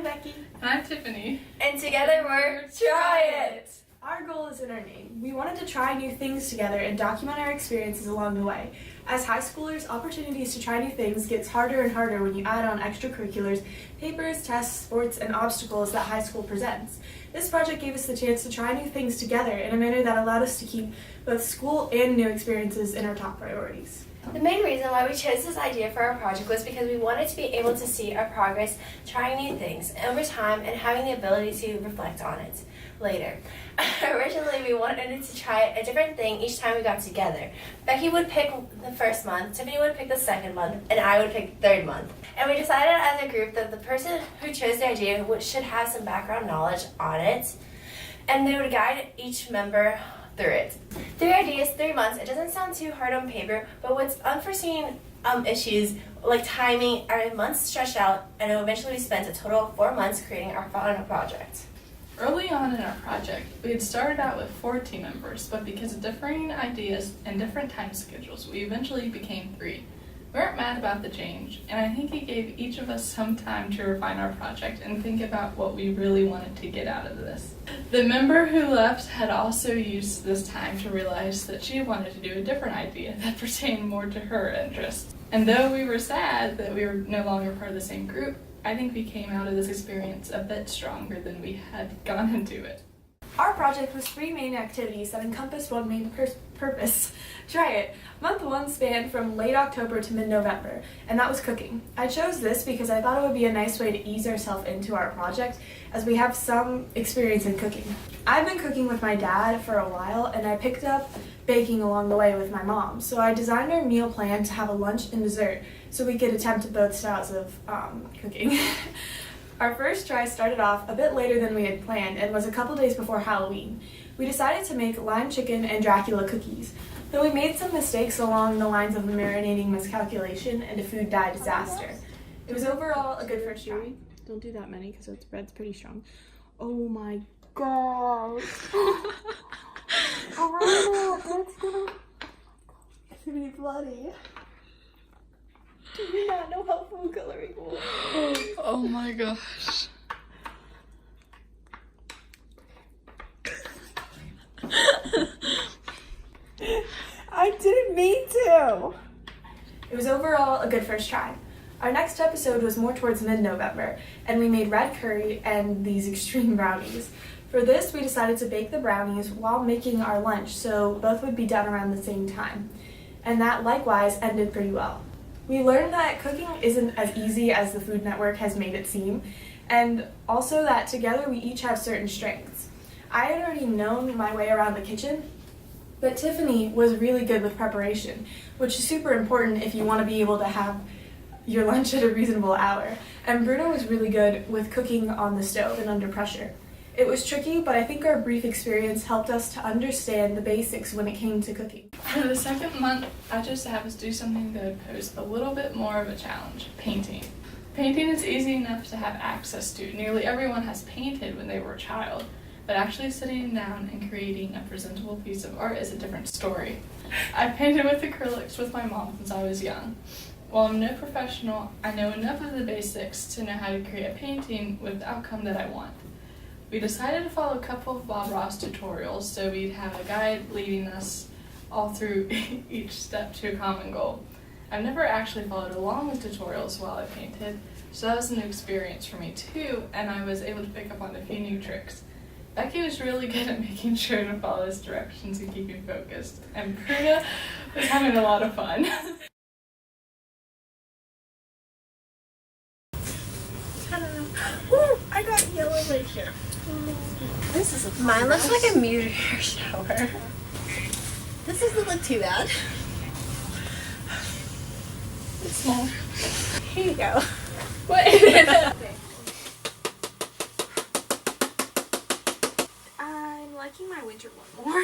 Becky. And I'm Tiffany. And together we're Try It! Our goal is in our name. We wanted to try new things together and document our experiences along the way. As high schoolers, opportunities to try new things gets harder and harder when you add on extracurriculars, papers, tests, sports, and obstacles that high school presents. This project gave us the chance to try new things together in a manner that allowed us to keep both school and new experiences in our top priorities. The main reason why we chose this idea for our project was because we wanted to be able to see our progress trying new things over time and having the ability to reflect on it later. Originally, we wanted to try a different thing each time we got together. Becky would pick the first month, Tiffany would pick the second month, and I would pick the third month. And we decided as a group that the person who chose the idea should have some background knowledge on it, and they would guide each member through it. 3 ideas, 3 months. It doesn't sound too hard on paper, but what's unforeseen issues like timing are months stretched out, and eventually we spent a total of 4 months creating our final project. Early on in our project, we had started out with 4 team members, but because of differing ideas and different time schedules, we eventually became 3. We weren't mad about the change, and I think it gave each of us some time to refine our project and think about what we really wanted to get out of this. The member who left had also used this time to realize that she wanted to do a different idea that pertained more to her interests. And though we were sad that we were no longer part of the same group, I think we came out of this experience a bit stronger than we had gone into it. Our project was 3 main activities that encompassed one main purpose. Try It. Month 1 spanned from late October to mid-November, and that was cooking. I chose this because I thought it would be a nice way to ease ourselves into our project, as we have some experience in cooking. I've been cooking with my dad for a while, and I picked up baking along the way with my mom, so I designed our meal plan to have a lunch and dessert, so we could attempt both styles of cooking. Our first try started off a bit later than we had planned and was a couple days before Halloween. We decided to make lime chicken and Dracula cookies, though we made some mistakes along the lines of a marinating miscalculation and a food dye disaster. It was overall a good first try. Don't do that many because the bread's pretty strong. Oh my god. Oh, that's gonna be bloody. Do you not know how food coloring works? Oh my gosh. I didn't mean to! It was overall a good first try. Our next episode was more towards mid-November, and we made red curry and these extreme brownies. For this, we decided to bake the brownies while making our lunch, so both would be done around the same time. And that likewise ended pretty well. We learned that cooking isn't as easy as the Food Network has made it seem, and also that together we each have certain strengths. I had already known my way around the kitchen, but Tiffany was really good with preparation, which is super important if you want to be able to have your lunch at a reasonable hour. And Bruno was really good with cooking on the stove and under pressure. It was tricky, but I think our brief experience helped us to understand the basics when it came to cooking. For the second month, I chose to have us do something that would pose a little bit more of a challenge: painting. Painting is easy enough to have access to. Nearly everyone has painted when they were a child, but actually sitting down and creating a presentable piece of art is a different story. I painted with acrylics with my mom since I was young. While I'm no professional, I know enough of the basics to know how to create a painting with the outcome that I want. We decided to follow a couple of Bob Ross tutorials, so we'd have a guide leading us all through each step to a common goal. I've never actually followed along with tutorials while I painted, so that was a new experience for me too, and I was able to pick up on a few new tricks. Becky was really good at making sure to follow his directions and keeping focused, and Bruno was having a lot of fun. Ooh, I got yellow right here. Mine looks like a meteor shower. This doesn't look too bad. It's small. Here you go. What? I'm liking my winter one more.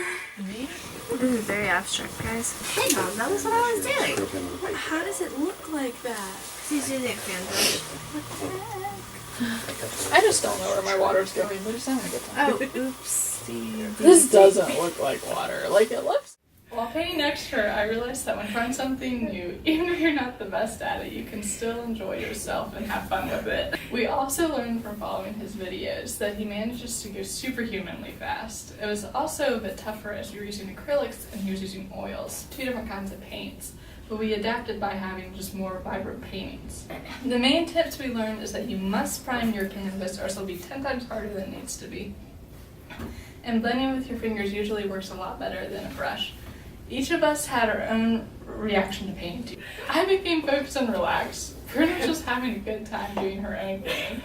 This is very abstract, guys. Hang on, that was what I was doing. How does it look like that? She's using a fan brush. I just don't know where my water's going. We're just having a good time. Oh, oopsie. This doesn't look like water. Like it looks. While painting extra, I realized that when trying something new, even if you're not the best at it, you can still enjoy yourself and have fun with it. We also learned from following his videos that he manages to go superhumanly fast. It was also a bit tougher as we were using acrylics and he was using oils, 2 different kinds of paints, but we adapted by having just more vibrant paintings. The main tips we learned is that you must prime your canvas or else it'll be 10 times harder than it needs to be. And blending with your fingers usually works a lot better than a brush. Each of us had our own reaction to painting. I became focused and relaxed. Bruno was just having a good time doing her own thing.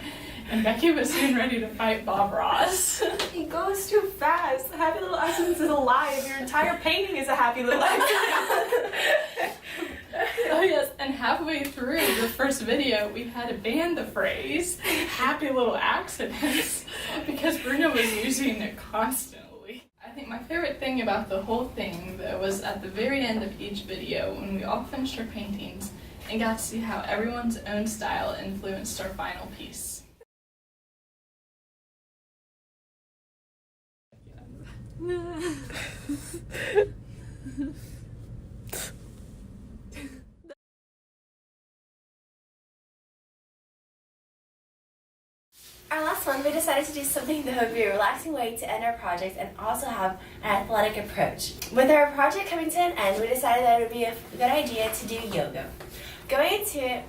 And Becky was soon ready to fight Bob Ross. He goes too fast. Happy Little Accidents is a lie. Your entire painting is a happy little accident. Oh yes, and halfway through the first video, we had to ban the phrase "happy little accidents" because Bruno was using it constantly. I think my favorite thing about the whole thing, though, was at the very end of each video when we all finished our paintings and got to see how everyone's own style influenced our final piece. Our last one, we decided to do something that would be a relaxing way to end our project and also have an athletic approach. With our project coming to an end, we decided that it would be a good idea to do yoga. Going into it,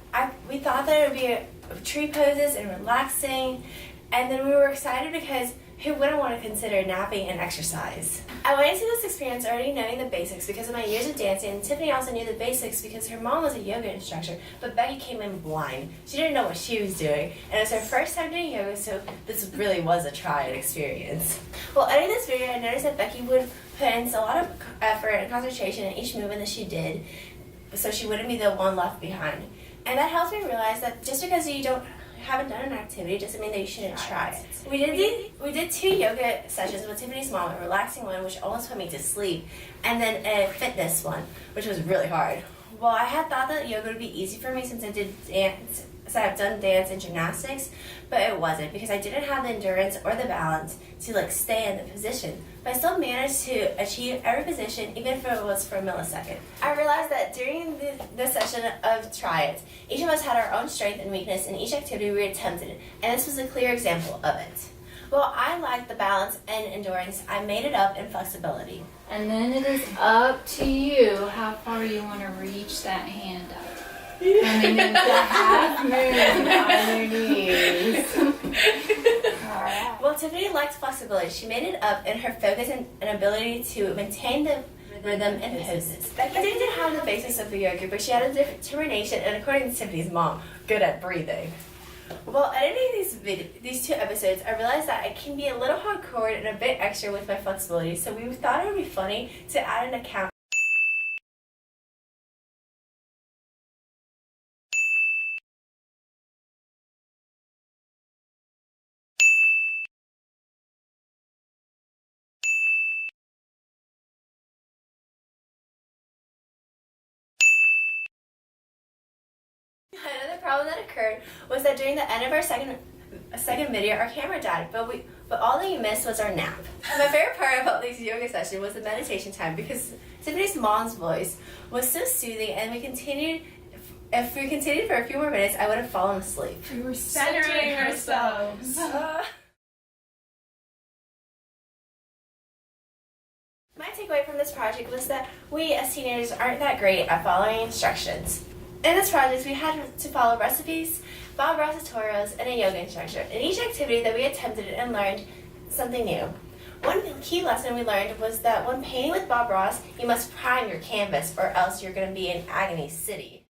we thought that it would be tree poses and relaxing, and then we were excited because who wouldn't want to consider napping an exercise? I went into this experience already knowing the basics because of my years of dancing, and Tiffany also knew the basics because her mom was a yoga instructor, but Becky came in blind. She didn't know what she was doing, and it was her first time doing yoga, so this really was a trying experience. While editing this video, I noticed that Becky would put in a lot of effort and concentration in each movement that she did, so she wouldn't be the one left behind. And that helped me realize that just because you haven't done an activity doesn't mean that you shouldn't try it. We did 2 yoga sessions with Tiffany's mom, a relaxing one which almost put me to sleep, and then a fitness one, which was really hard. Well, I had thought that yoga would be easy for me since I've done dance and gymnastics, but it wasn't because I didn't have the endurance or the balance to stay in the position. But I still managed to achieve every position, even if it was for a millisecond. I realized that during the session of Try It, each of us had our own strength and weakness in each activity we attempted, and this was a clear example of it. Well, I lacked the balance and endurance. I made it up in flexibility. And then it is up to you how far you want to reach that hand up. I mean, it's a half moon on your knees. Alright. Well, Tiffany lacked flexibility. She made it up in her focus and ability to maintain the rhythm and poses. Becky didn't have the basics of the yoga, but she had a determination and, according to Tiffany's mom, good at breathing. While editing these 2 episodes, I realized that I can be a little hardcore and a bit extra with my flexibility, so we thought it would be funny to add an account. Another problem that occurred was that during the end of our second video, our camera died, but all that you missed was our nap. My favorite part about these yoga sessions was the meditation time because Tiffany's mom's voice was so soothing, and if we continued for a few more minutes, I would have fallen asleep. We were centering ourselves. My takeaway from this project was that we as teenagers aren't that great at following instructions. In this project, we had to follow recipes, Bob Ross tutorials, and a yoga instructor. In each activity that we attempted and learned something new. One key lesson we learned was that when painting with Bob Ross, you must prime your canvas or else you're going to be in agony city.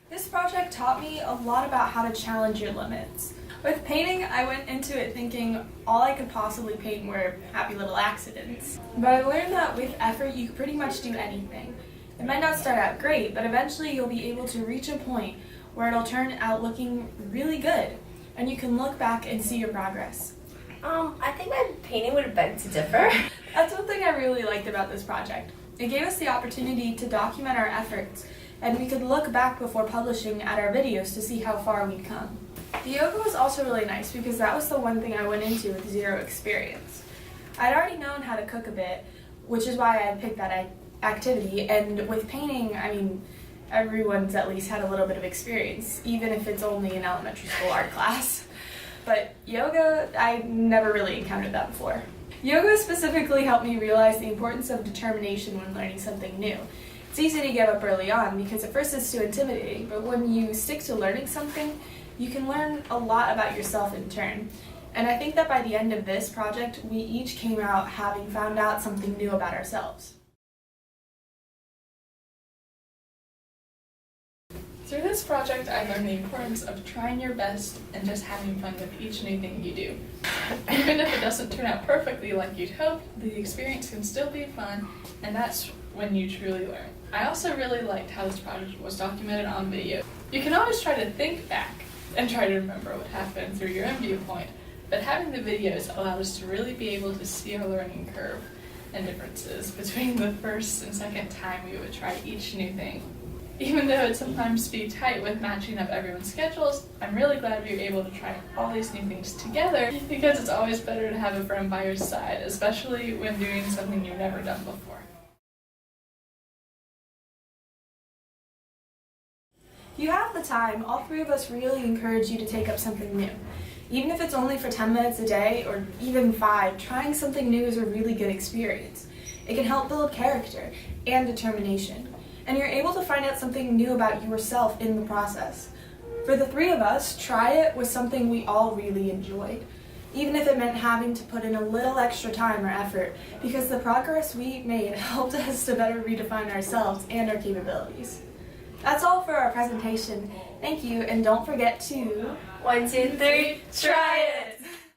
This project taught me a lot about how to challenge your limits. With painting, I went into it thinking all I could possibly paint were happy little accidents. But I learned that with effort, you can pretty much do anything. It might not start out great, but eventually you'll be able to reach a point where it'll turn out looking really good, and you can look back and see your progress. I think my painting would beg to differ. That's one thing I really liked about this project. It gave us the opportunity to document our efforts, and we could look back before publishing at our videos to see how far we'd come. The yoga was also really nice because that was the one thing I went into with zero experience. I'd already known how to cook a bit, which is why I picked that activity, and with painting, I mean, everyone's at least had a little bit of experience, even if it's only an elementary school art class. But yoga, I never really encountered that before. Yoga specifically helped me realize the importance of determination when learning something new. It's easy to give up early on because at first it's too intimidating, but when you stick to learning something, you can learn a lot about yourself in turn. And I think that by the end of this project, we each came out having found out something new about ourselves. Through this project, I learned the importance of trying your best and just having fun with each new thing you do. Even if it doesn't turn out perfectly like you'd hoped, the experience can still be fun, and that's when you truly learn. I also really liked how this project was documented on video. You can always try to think back and try to remember what happened through your own viewpoint, but having the videos allowed us to really be able to see our learning curve and differences between the first and second time we would try each new thing. Even though it sometimes be tight with matching up everyone's schedules, I'm really glad we were able to try all these new things together because it's always better to have a friend by your side, especially when doing something you've never done before. If you have the time, all three of us really encourage you to take up something new. Even if it's only for 10 minutes a day or even 5, trying something new is a really good experience. It can help build character and determination, and you're able to find out something new about yourself in the process. For the three of us, try it was something we all really enjoyed, even if it meant having to put in a little extra time or effort, because the progress we made helped us to better redefine ourselves and our capabilities. That's all for our presentation. Thank you, and don't forget to 1, 2, 3, try it!